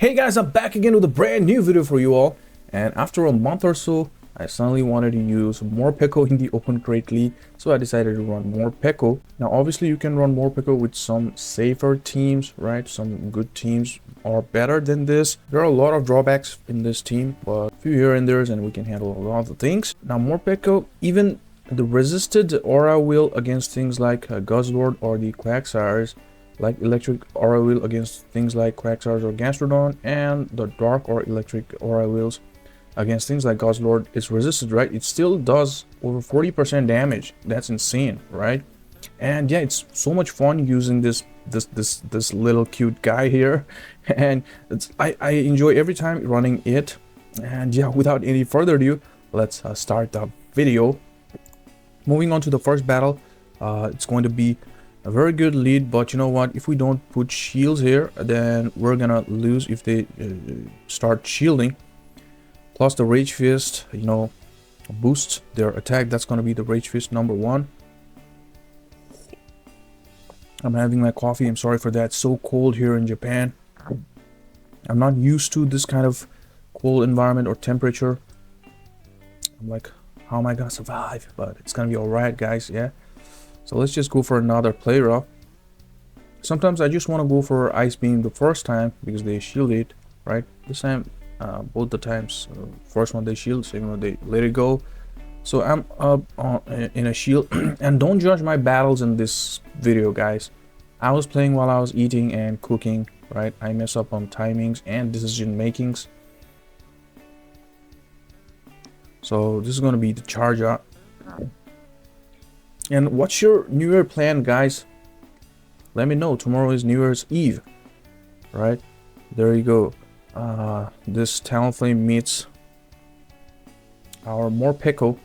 Hey guys, I'm back again with a brand new video for you all, and after a month or so I suddenly wanted to use Morpeko in the open crate league, so I decided to run Morpeko. Now obviously you can run Morpeko with some safer teams, right? Some good teams are better than this. There are a lot of drawbacks in this team, but a few here and there, and we can handle a lot of the things. Now Morpeko, even the resisted aura wheel against things like Guzzlord or the Quagsires, like electric aura wheel against things like Quagsires or Gastrodon, and the dark or electric aura wheels against things like Guzzlord is resisted, right? It still does over 40% damage. That's insane, right? And yeah, it's so much fun using this little cute guy here, and I enjoy every time running it. And yeah, without any further ado, let's start the video. Moving on to the first battle, it's going to be a very good lead, but you know what, if we don't put shields here, then we're gonna lose if they start shielding. Plus the Rage Fist, you know, boosts their attack. That's gonna be the Rage Fist number 1. I'm having my coffee, I'm sorry for that. It's so cold here in Japan. I'm not used to this kind of cold environment or temperature. I'm like, how am I gonna survive? But it's gonna be alright, guys. Yeah, so let's just go for another play rough. Sometimes I just want to go for Ice Beam the first time because they shield it, right? This time, both the times, first one they shield, second one they let it go. So I'm up in a shield. And don't judge my battles in this video, guys. I was playing while I was eating and cooking, right? I mess up on timings and decision makings. So this is going to be the charge up. And what's your New Year plan, guys? Let me know. Tomorrow is New Year's Eve, right? There you go. This Talonflame meets our Morpeko,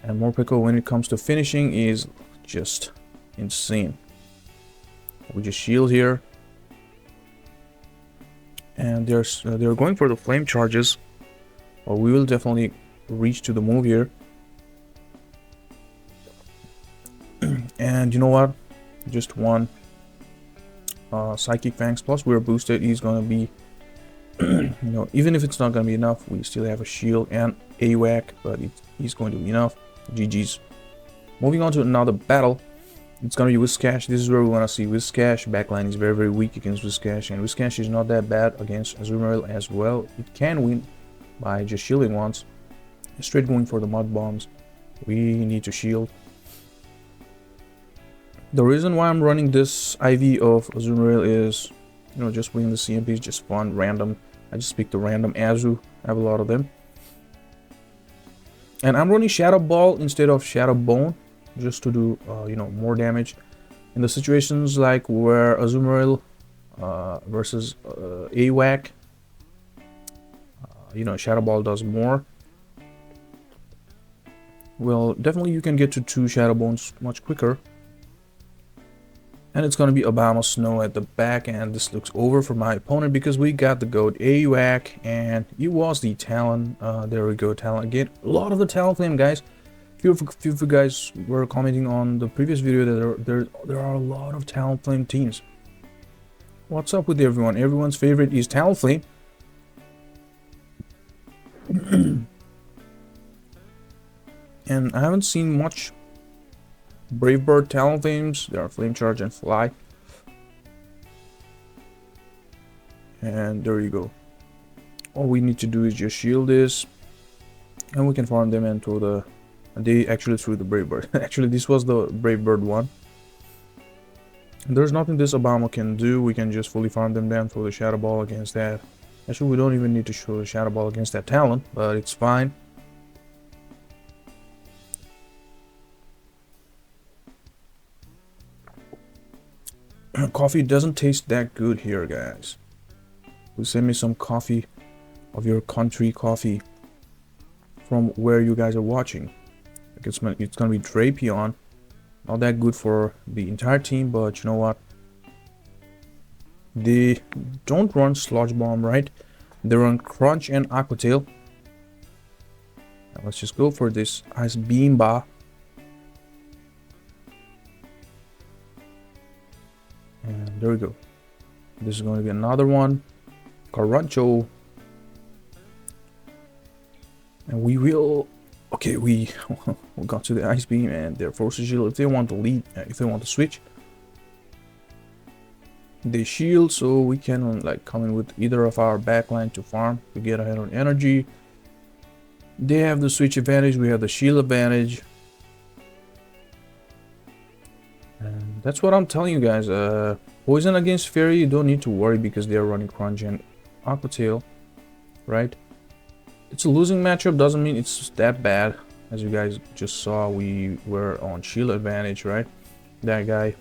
and Morpeko, when it comes to finishing, is just insane. We just shield here, and they're going for the flame charges. Well, we will definitely reach to the move here. And you know what, just one Psychic Fangs, plus we're boosted. He's gonna be you know, even if it's not gonna be enough, we still have a shield and a whack, but he's going to be enough. GG's. Moving on to another battle, it's gonna be Whiscash. This is where we want to see Whiscash. Backline is very weak against Whiscash, and Whiscash is not that bad against Azumarill as well. It can win by just shielding once. Straight going for the mud bombs. We need to shield. The reason why I'm running this IV of Azumarill is, you know, just winning the CMP is just fun, random. I just pick the random Azu. I have a lot of them. And I'm running Shadow Ball instead of Shadow Bone, just to do, you know, more damage. In the situations like where Azumarill versus AWAC, you know, Shadow Ball does more. Well, definitely you can get to 2 Shadow Bones much quicker. And it's going to be Obama Snow at the back, and this looks over for my opponent because we got the goat AUAC, and it was the Talon. There we go, Talon again. A lot of the Talonflame, guys. Few of you guys were commenting on the previous video that there are a lot of Talonflame teams. What's up with everyone? Everyone's favorite is Talonflame. And I haven't seen much Brave Bird Talonflames. They are Flame Charge and Fly. And there you go. All we need to do is just shield this, and we can farm them and throw the... They actually threw the Brave Bird. Actually, this was the Brave Bird one. And there's nothing this Obama can do. We can just fully farm them down, throw the Shadow Ball against that. Actually, we don't even need to show the Shadow Ball against that Talon, but it's fine. Coffee doesn't taste that good here, guys. Please send me some coffee of your country coffee from where you guys are watching. It's gonna be Drapion. Not that good for the entire team, but you know what? They don't run Sludge Bomb, right? They run Crunch and Aqua Tail. Now let's just go for this Ice Beam Bar. And there we go. This is going to be another one. Carancho. And we will... Okay, we got to the Ice Beam and their Force Shield. If they want to lead, if they want to switch, they shield, so we can like come in with either of our backline to farm to get ahead on energy. They have the switch advantage, we have the shield advantage. And that's what I'm telling you guys. Poison against Fairy, you don't need to worry because they are running Crunch and Aqua Tail, right? It's a losing matchup, doesn't mean it's that bad. As you guys just saw, we were on shield advantage, right? That guy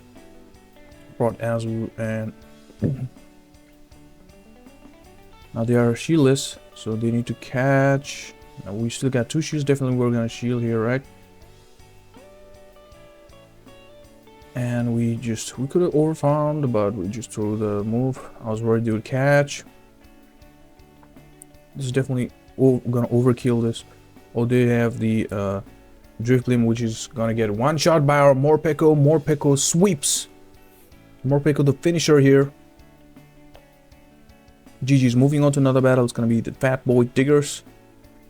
brought Azu and now they are shieldless, so they need to catch. Now we still got 2 shields, definitely we're gonna shield here, right? And we could have overfarmed, but we just threw the move. I was worried they would catch. This is definitely gonna overkill this. Oh, they have the Drifblim, which is gonna get one shot by our Morpeko. Morpeko sweeps. Morpeko the finisher here. GG's. Moving on to another battle. It's gonna be the Fat Boy Diggers.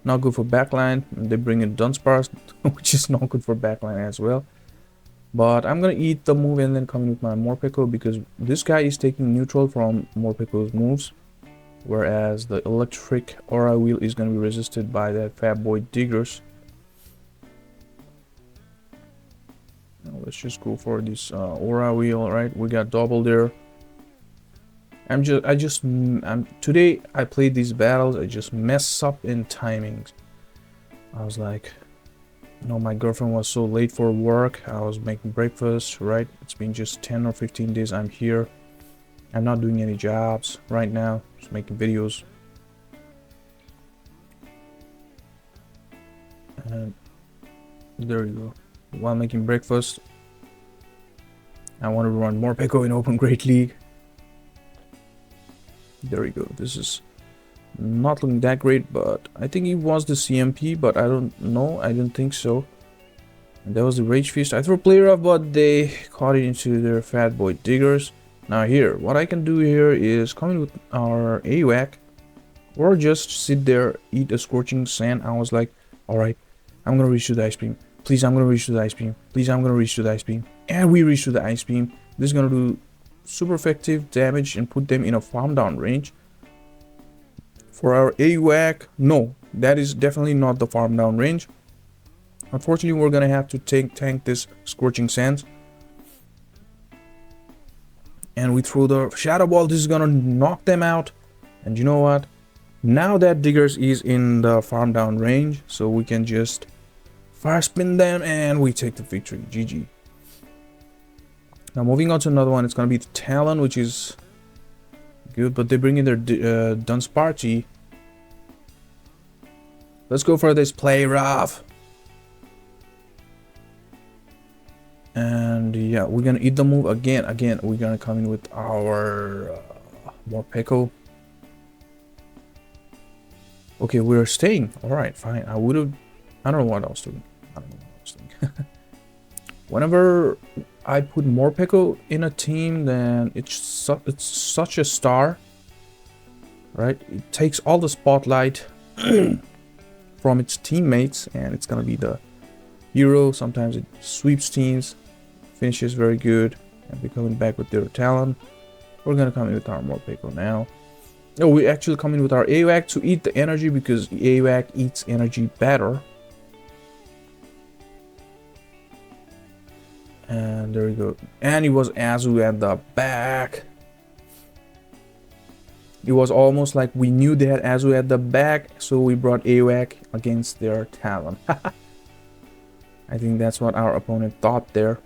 Not good for backline. And they bring in Dunsparce, which is not good for backline as well. But I'm gonna eat the move and then come in with my Morpeko because this guy is taking neutral from Morpeko's moves. Whereas the electric aura wheel is going to be resisted by that Fat Boy Diggers. Now let's just go for this aura wheel, right? We got double there. Today I played these battles. I just mess up in timings. I was like, no, my girlfriend was so late for work. I was making breakfast, right? It's been just 10 or 15 days I'm here. I'm not doing any jobs right now, just making videos. And there you go. While making breakfast, I wanted to run Morpeko in Open Great League. There you go. This is not looking that great, but I think it was the CMP, but I don't know. I don't think so. And that was the Rage Feast. I threw a player off, but they caught it into their Fat Boy Diggers. Now here, what I can do here is come in with our AWAC or just sit there, eat a Scorching Sand. I was like, alright, I'm gonna reach to the Ice Beam. Please, I'm gonna reach to the Ice Beam. Please, I'm gonna reach to the Ice Beam. And we reach to the Ice Beam. This is gonna do super effective damage and put them in a farm down range. For our AWAC, no, that is definitely not the farm down range. Unfortunately, we're gonna have to tank this Scorching Sands. And we throw the Shadow Ball. This is gonna knock them out. And you know what? Now that Diggers is in the farm down range, so we can just fire spin them and we take the victory. GG. Now moving on to another one. It's gonna be the Talon, which is good, but they bring in their Dunsparce. Let's go for this play rough. And yeah, we're gonna eat the move again. We're gonna come in with our Morpeko. Okay, we're staying. All right, fine. I don't know what I was doing. Whenever I put Morpeko in a team, then it's such a star, right? It takes all the spotlight from its teammates, and it's gonna be the hero. Sometimes it sweeps teams. Finishes very good, and we're coming back with their Talon. We're gonna come in with our Morpeko now. Oh, we actually come in with our AWAC to eat the energy because AWAC eats energy better. And there we go. And it was Azu at the back. It was almost like we knew they had Azu at the back, so we brought AWAC against their Talon. I think that's what our opponent thought there.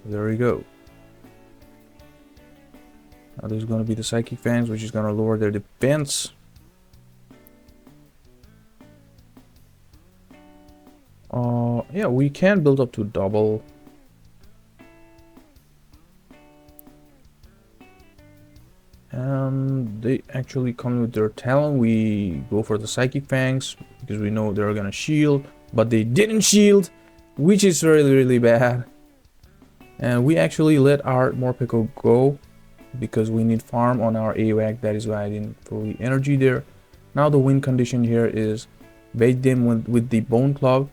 There we go. Now there's going to be the Psychic Fangs, which is going to lower their defense. Yeah, we can build up to double. They actually come with their Talon. We go for the Psychic Fangs because we know they're going to shield, but they didn't shield, which is really, really bad. And we actually let our Morpeko go. because we need farm on our AWAC. That is why I didn't throw the energy there. Now the win condition here is bait them with the Bone Club,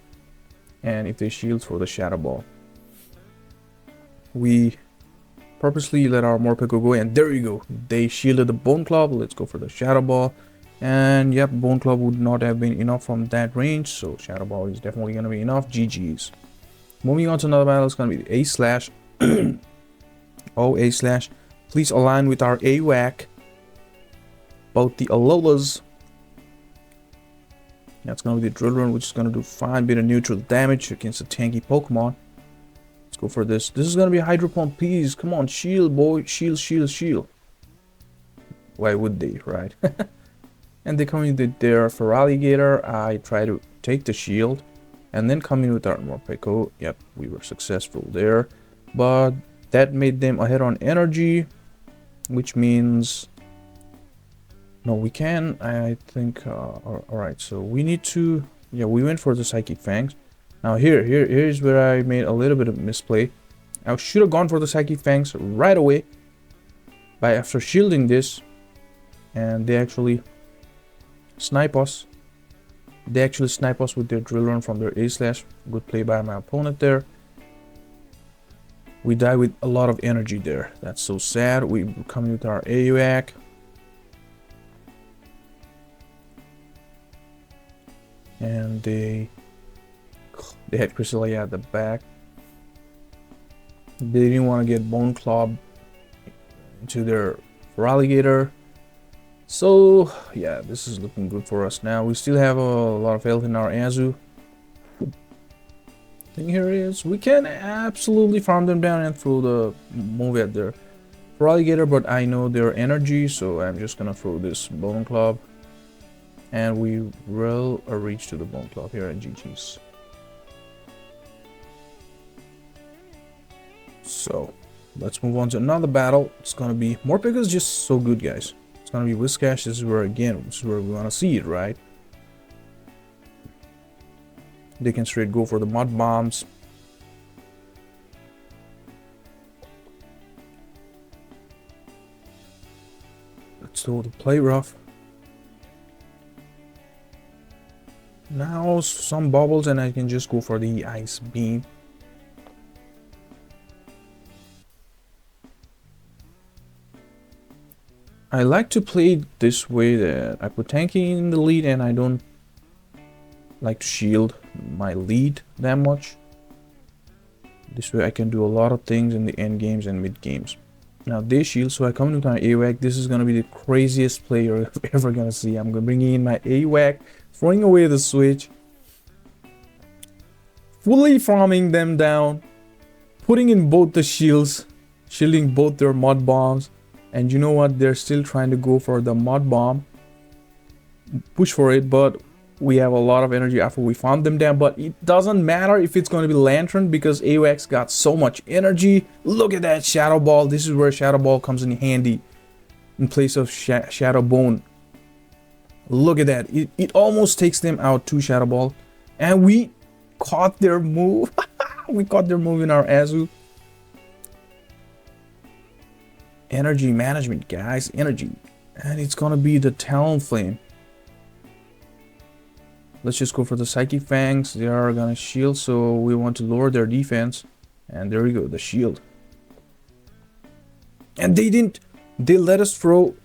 and if they shield, throw the Shadow Ball. We purposely let our Morpeko go, and there you go. They shielded the Bone Club. Let's go for the Shadow Ball. And yep, Bone Club would not have been enough from that range, so Shadow Ball is definitely going to be enough. GG's. Moving on to another battle, it's going to be the A/. Oh, A/. Please align with our AWAC. Both the Alolas. That's going to be the Drillblim, which is going to do fine bit of neutral damage against a tanky Pokemon. Let's go for this. This is going to be a Hydro Pump, please. Come on, shield, boy. Shield, shield, shield. Why would they, right? And they come in with their Feraligatr. I try to take the shield and then come in with our Morpeko. Yep, we were successful there. But that made them ahead on energy, which means... No, we can, I think, alright, so we need to, yeah, we went for the Psychic Fangs. Now here's where I made a little bit of misplay. I should have gone for the Psychic Fangs right away, by after shielding this, and they actually snipe us. They actually snipe us with their Drillblim from their A/. Good play by my opponent there. We die with a lot of energy there. That's so sad. We come with our AWAC. And they had Cresselia at the back. They didn't want to get Bone Club into their Feraligatr. So yeah, this is looking good for us now. We still have a lot of health in our Azu. Thing here is we can absolutely farm them down and throw the move at their Feraligatr, but I know their energy, so I'm just gonna throw this Bone Club. And we will reach to the Bone Club here at GG's. So let's move on to another battle. It's gonna be Morpeko is just so good, guys. It's gonna be Whiscash. This is where we wanna see it, right? They can straight go for the Mud Bombs. Let's do the play rough. Now some bubbles and I can just go for the Ice Beam. I like to play it this way, that I put tanking in the lead and I don't like to shield my lead that much. This way I can do a lot of things in the end games and mid games. Now they shield, so I come into my AWAC. This is gonna be the craziest play you're ever gonna see. I'm gonna bring in my AWAC, throwing away the switch, fully farming them down, putting in both the shields, shielding both their Mud Bombs, and you know what? They're still trying to go for the Mud Bomb, push for it, but we have a lot of energy after we farm them down. But it doesn't matter if it's going to be Lanturn, because AWAC's got so much energy. Look at that Shadow Ball. This is where Shadow Ball comes in handy in place of Shadow Bone. Look at that. It almost takes them out to Shadow Ball. And we caught their move. We caught their move in our Azu. Energy management, guys. Energy. And it's gonna be the Talonflame. Let's just go for the Psychic Fangs. They are gonna shield, so we want to lower their defense. And there we go, the shield. And they didn't. They let us throw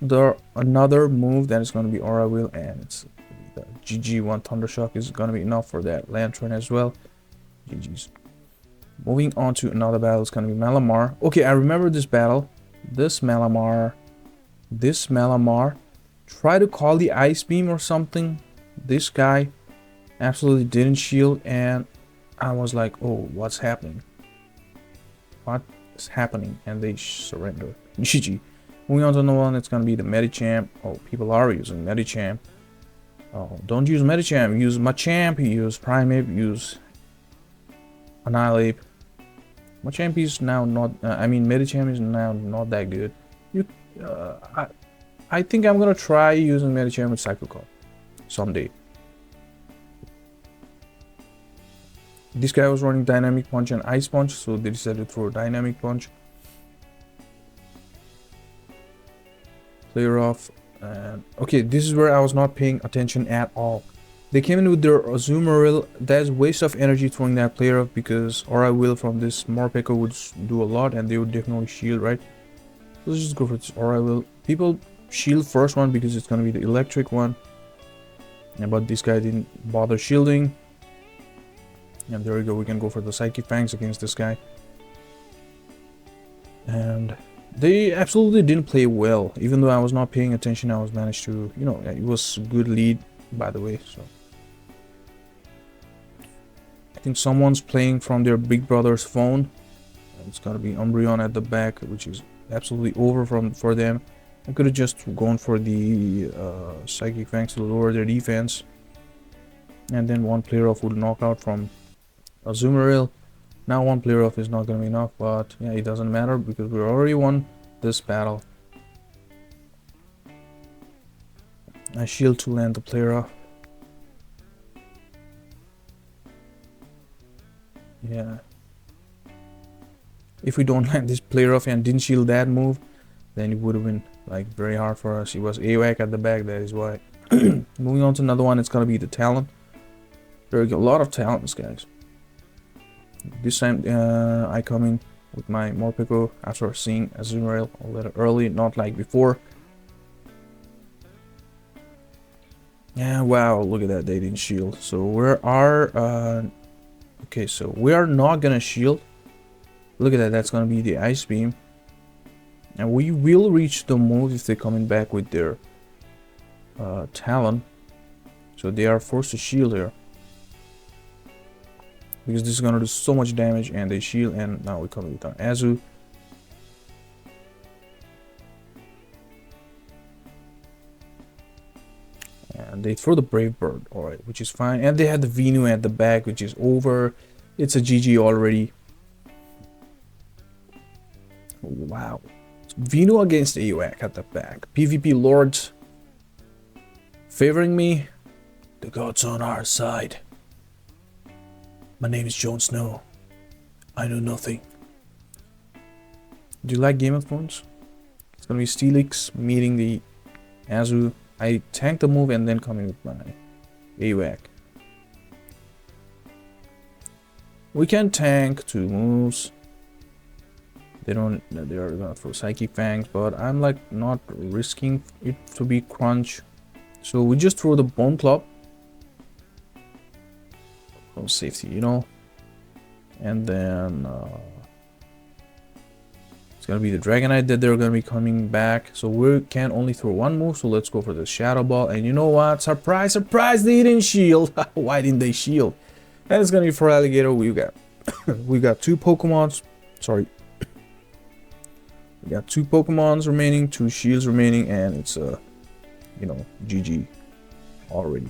another move that is gonna be Aura Wheel, and it's the GG1 Thundershock is gonna be enough for that Lanturn as well. GG's. Moving on to another battle, it's gonna be Malamar. Okay, I remember this battle. This Malamar. Try to call the Ice Beam or something. This guy absolutely didn't shield, and I was like, oh, what's happening? What is happening? And they surrender. GG. Moving on to another one, it's gonna be the Medicham. Oh, people are using Medicham. Oh, don't use Medicham. Use Machamp. Use Primeape. Use Annihilate. Machamp is now not. Medicham is now not that good. I think I'm gonna try using Medicham with Psycho Call someday. This guy was running Dynamic Punch and Ice Punch, so they decided to throw Dynamic Punch. player off. And okay, this is where I was not paying attention at all. They came in with their Azumarill. That's waste of energy throwing that player off, because Aura Wheel from this Morpeko would do a lot and they would definitely shield, right? So let's just go for this Aura Wheel. People shield first one because it's gonna be the electric one. Yeah, but this guy didn't bother shielding. And there we go, we can go for the Psychic Fangs against this guy. And they absolutely didn't play well. Even though I was not paying attention, I was managed to, you know, it was a good lead, by the way. So I think someone's playing from their big brother's phone. It's gonna be Umbreon at the back, which is absolutely over for them. I could have just gone for the Psychic Fangs to lower their defense. And then one player off would knock out from Azumarill. Now one player off is not going to be enough, but yeah, it doesn't matter because we already won this battle. I shield to land the player off. Yeah. If we don't land this player off and didn't shield that move, then it would have been like very hard for us. It was AWAC at the back, that is why. Moving on to another one, it's going to be the Talon. There are a lot of talents, guys. This time I come in with my Morpeko after seeing Azumarill a little early, not like before. Yeah, wow, look at that, they didn't shield. So we are okay, so we are not gonna shield. Look at that, that's gonna be the Ice Beam. And we will reach the move if they're coming back with their Talon. So they are forced to shield here, because this is gonna do so much damage, and they shield, and now we come with our Azu. And they throw the Brave Bird, alright, which is fine. And they had the Venu at the back, which is over. It's a GG already. Wow. Venu against AWAC at the back. PvP Lords favoring me. The gods on our side. My name is Jon Snow. I know nothing. Do you like Game of Thrones? It's gonna be Steelix meeting the Azu. I tank the move and then come in with my AWAC. We can tank 2 moves. They are gonna throw Psychic Fangs, but I'm like not risking it to be crunch. So we just throw the Bone Club. For safety, you know. And then it's gonna be the Dragonite that they're gonna be coming back. So we can only throw 1 move, so let's go for the Shadow Ball. And you know what? Surprise, surprise, they didn't shield. Why didn't they shield? And it's gonna be Feraligatr. We got 2 Pokemons. Sorry. We got 2 Pokemons remaining, 2 shields remaining, and it's you know, GG already.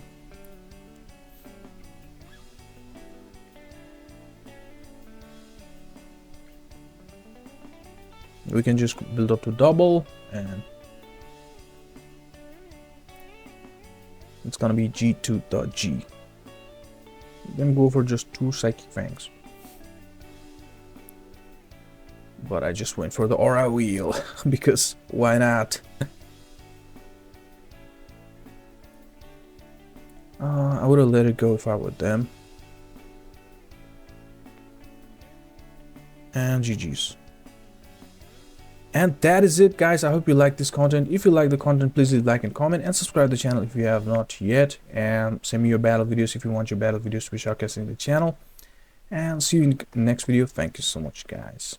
We can just build up to double, and it's gonna be G to the G. Then go for just 2 Psychic Fangs. But I just went for the Aura Wheel because why not? I would have let it go if I were them. And GG's. And that is it, guys. I hope you like this content. If you like the content, please leave a like and comment, and subscribe to the channel if you have not yet. And send me your battle videos if you want your battle videos to be showcased in the channel. And see you in the next video. Thank you so much, guys.